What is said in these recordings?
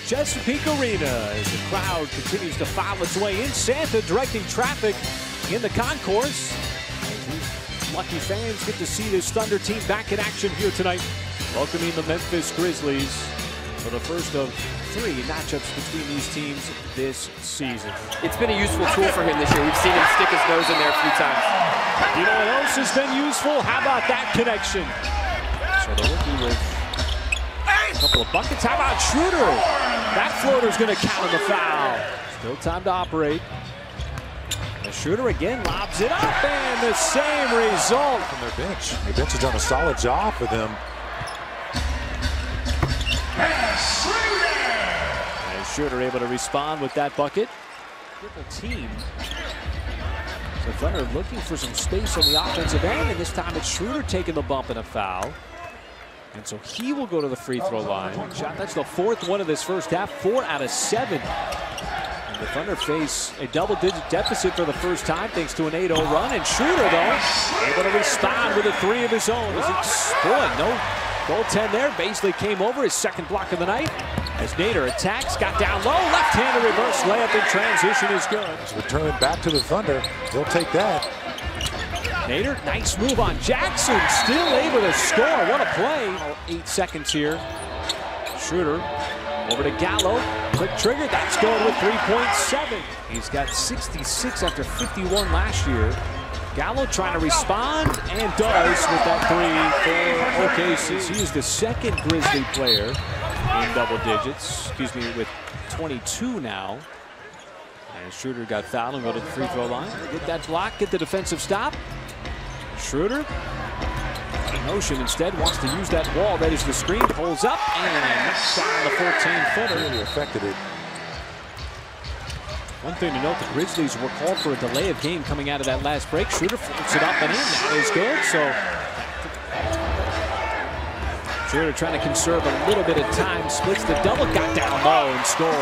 Chesapeake Arena as the crowd continues to file its way in. Santa directing traffic in the concourse. Lucky fans get to see this Thunder team back in action here tonight, welcoming the Memphis Grizzlies for the first of 3 matchups between these teams this season. It's been a useful tool for him this year. We've seen him stick his nose in there a few times. You know what else has been useful? How about that connection? So the rookie with a couple of buckets. How about Schroder? That floater's going to count on the foul. Still time to operate. And Schroder again lobs it up, and the same result from their bench. The bench has done a solid job for them. And Schroder able to respond with that bucket. Triple team. So Thunder looking for some space on the offensive end, and this time it's Schroder taking the bump and a foul. And so he will go to the free throw line. That's the 4th one of this first half, 4 out of 7. And the Thunder face a double-digit deficit for the first time thanks to an 8-0 run. And Schroder, though, able to respond with a 3 of his own. Boy, no goaltend there. Baisley came over, his 2nd block of the night. As Nader attacks, got down low, left-handed reverse layup in transition is good. It's returned back to the Thunder. They'll take that. Nader, nice move on Jackson, still able to score. What a play. 8 seconds here. Schroder over to Gallo. Quick trigger, that's good with 3.7. He's got 66 after 51 last year. Gallo trying to respond, and does with that 3 for OKC. He is the 2nd Grizzly player in double digits, with 22 now. And Schroder got fouled and go to the free throw line. Get that block, get the defensive stop. Schroder, in motion instead, wants to use that wall. That is the screen, pulls up, and knocks down the 14-footer. Really affected it. One thing to note, the Grizzlies were called for a delay of game coming out of that last break. Schroder flips it up and in. That is good. So Schroder trying to conserve a little bit of time, splits the double, got down low and scores.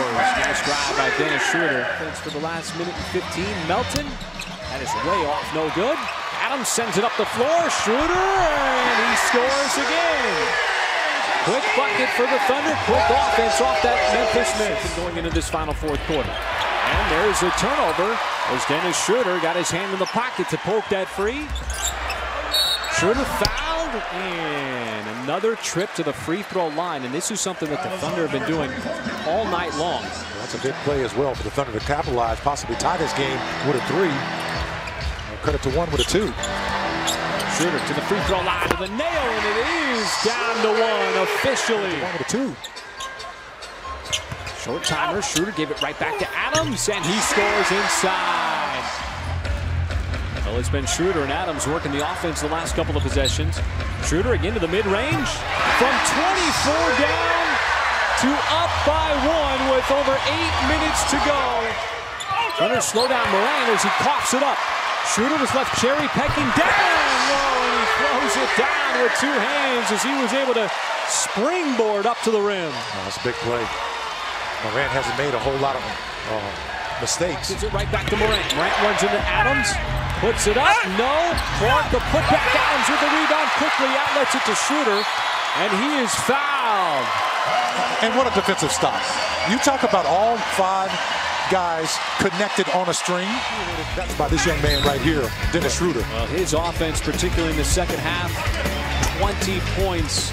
Nice drive by Dennis Schroder. Thanks for the last minute and 15. Melton, that is way off, no good. Adams sends it up the floor. Schroder, and he scores again. Quick bucket for the Thunder. Quick offense off that Memphis miss. Going into this final 4th quarter. And there's a turnover as Dennis Schroder got his hand in the pocket to poke that free. Schroder fouled, and another trip to the free throw line. And this is something that the Thunder have been doing all night long. That's a big play as well for the Thunder to capitalize, possibly tie this game with a 3. Cut it to 1 with a 2. Schroder to the free throw line with a nail, and it is down to 1 officially. 1 with a 2. Short timer, Schroder gave it right back to Adams, and he scores inside. Well, it's been Schroder and Adams working the offense the last couple of possessions. Schroder again to the mid-range. From 24 down to up by 1 with over 8 minutes to go. Thunder slow down Moran as he coughs it up. Schroder was left cherry pecking down low, and he throws it down with 2 hands as he was able to springboard up to the rim. Oh, that's a big play. Morant hasn't made a whole lot of mistakes. Gives it right back to Morant. Morant runs into Adams, puts it up. No. Clark, the putback. Adams with the rebound, quickly outlets it to Schroder, and he is fouled. And what a defensive stop. You talk about all 5 guys connected on a string. That's by this young man right here, Dennis Schroder. Well, his offense, particularly in the second half, 20 points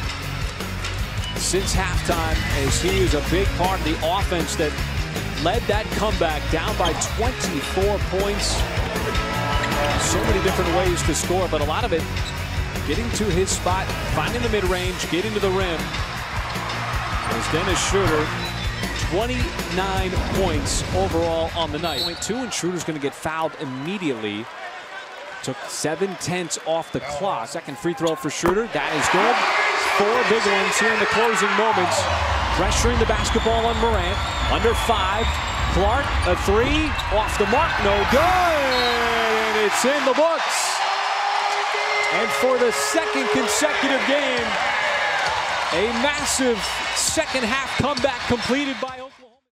since halftime, as he is a big part of the offense that led that comeback down by 24 points. So many different ways to score, but a lot of it getting to his spot, finding the mid-range, getting to the rim. As Dennis Schroder, 29 points overall on the night. 2, and Schroder's going to get fouled immediately. Took 7/10 off the clock. Second free throw for Schroder. That is good. 4 big ones here in the closing moments. Pressuring the basketball on Morant. Under 5. Clark, a 3. Off the mark. No good. And it's in the books. And for the 2nd consecutive game, a massive second half comeback completed by Oklahoma.